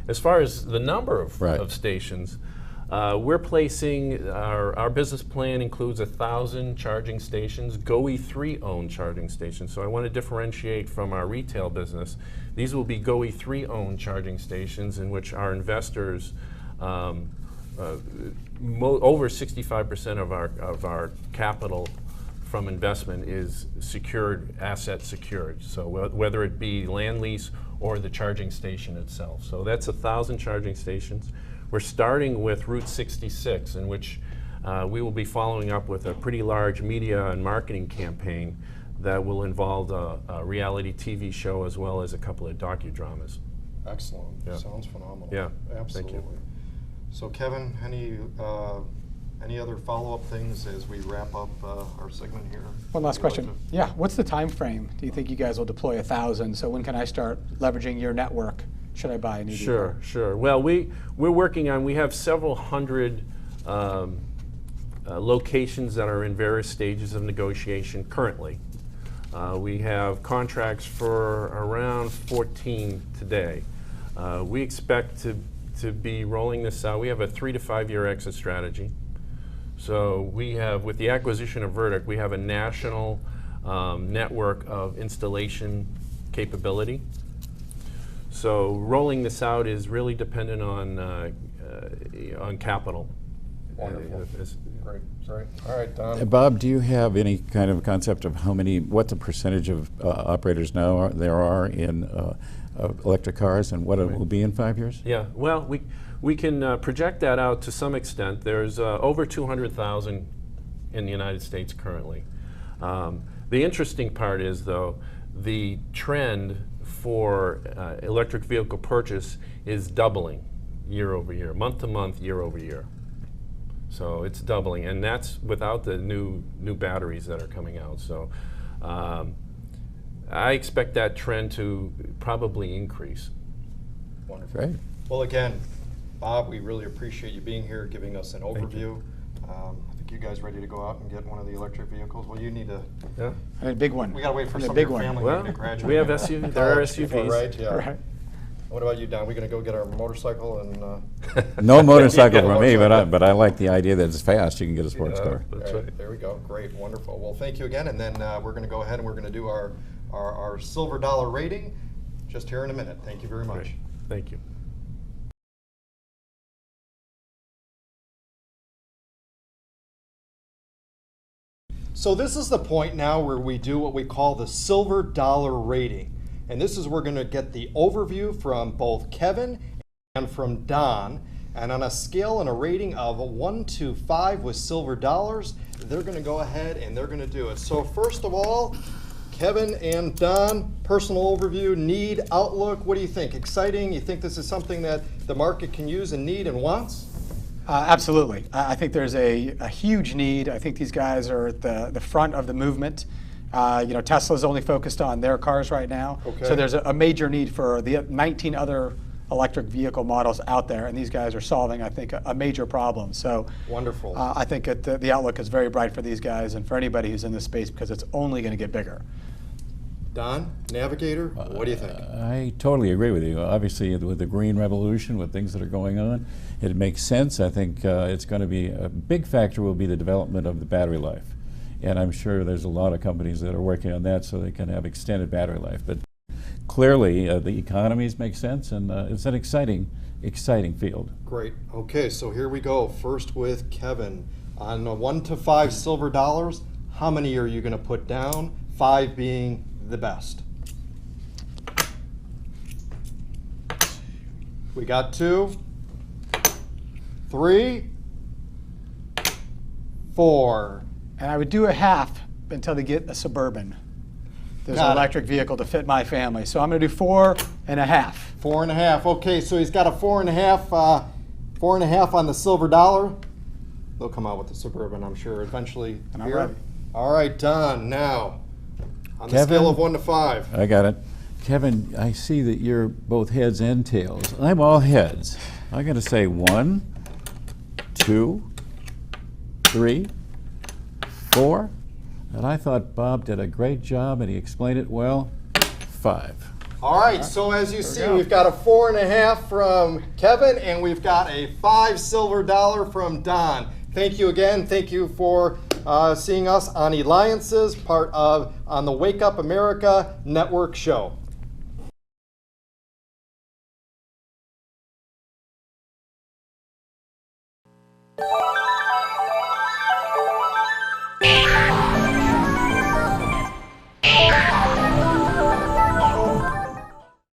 As far as the number of, Right. of stations, we're placing, our business plan includes 1,000 charging stations, GoE3 owned charging stations. So I want to differentiate from our retail business. These will be GoE3 owned charging stations in which our investors, over 65% of our capital from investment is secured, asset secured. So whether it be land lease or the charging station itself. So that's 1,000 charging stations. We're starting with Route 66, in which we will be following up with a pretty large media and marketing campaign that will involve a reality TV show as well as a couple of docudramas. Excellent. Yeah. Sounds phenomenal. Yeah. Absolutely. Thank you. So Kevin, any other follow-up things as we wrap up our segment here? One last Would you like question. Yeah, what's the time frame? Do you think you guys will deploy 1,000? So when can I start leveraging your network? Should I buy a new Sure, vehicle? sure. Well, we're working on, we have several hundred locations that are in various stages of negotiation currently. We have contracts for around 14 today. We expect to be rolling this out. We have a 3 to 5 year exit strategy. So we have, with the acquisition of Verdict, we have a national network of installation capability. So rolling this out is really dependent on capital. Wonderful. Great, great. All right, Don. Bob, do you have any kind of concept of what the percentage of operators now there are in electric cars and what it will be in 5 years? Yeah, well, we can project that out to some extent. There's over 200,000 in the United States currently. The interesting part is, though, the trend for electric vehicle purchase is doubling year over year, month to month, year over year. So it's doubling, and that's without the new batteries that are coming out. So I expect that trend to probably increase. Wonderful. Great. Well, again, Bob, we really appreciate you being here, giving us an overview. I think you guys ready to go out and get one of the electric vehicles? Well, you need to. Yeah. And a big one. We got to wait for And a some of big your one. family Well, to graduate. we have SUVs. There are SUVs. Right. Yeah. Right. What about you, Don? We going to go get our motorcycle and? No motorcycle Yeah, for me, motorcycle. but I like the idea that it's fast. You can get a sports Yeah. car. That's right. There we go. Great. Wonderful. Well, thank you again. And then we're going to go ahead and we're going to do our silver dollar rating just here in a minute. Thank you very much. Great. Thank you. So this is the point now where we do what we call the silver dollar rating. And this is where we're going to get the overview from both Kevin and from Don. And on a scale and a rating of 1 to 5 with silver dollars, they're going to go ahead and they're going to do it. So first of all, Kevin and Don, personal overview, need, outlook. What do you think? Exciting? You think this is something that the market can use and need and wants? Absolutely. I think there's a huge need. I think these guys are at the front of the movement. Tesla's only focused on their cars right now. Okay. So there's a major need for the 19 other electric vehicle models out there, and these guys are solving, I think, a major problem. So Wonderful. I think the outlook is very bright for these guys and for anybody who's in this space because it's only going to get bigger. Don, Navigator, what do you think? I totally agree with you. Obviously, with the green revolution, with things that are going on, it makes sense. I think it's going to be a big factor will be the development of the battery life. And I'm sure there's a lot of companies that are working on that so they can have extended battery life. But clearly, the economies make sense, and it's an exciting field. Great. Okay, so here we go. First with Kevin. On a 1 to 5 silver dollars, how many are you going to put down? 5 being the best. We got 2, 3, 4. And I would do a half until they get a Suburban. There's Got an it. electric vehicle to fit my family. So I'm going to do 4.5. 4.5. Okay, so he's got a 4.5. 4.5 on the silver dollar. They'll come out with the Suburban, I'm sure, eventually. And I'm here. ready. All right, Don. Now, on the Kevin? scale of 1 to 5. I got it. Kevin, I see that you're both heads and tails. I'm all heads. I'm going to say 1, 2, 3, 4. And I thought Bob did a great job and he explained it well. 5. All right, so as you see, we've got a 4.5 from Kevin, and we've got a $5 silver dollar from Don. Thank you again. Thank you for seeing us on Eliances, part of on the Wake Up America Network show.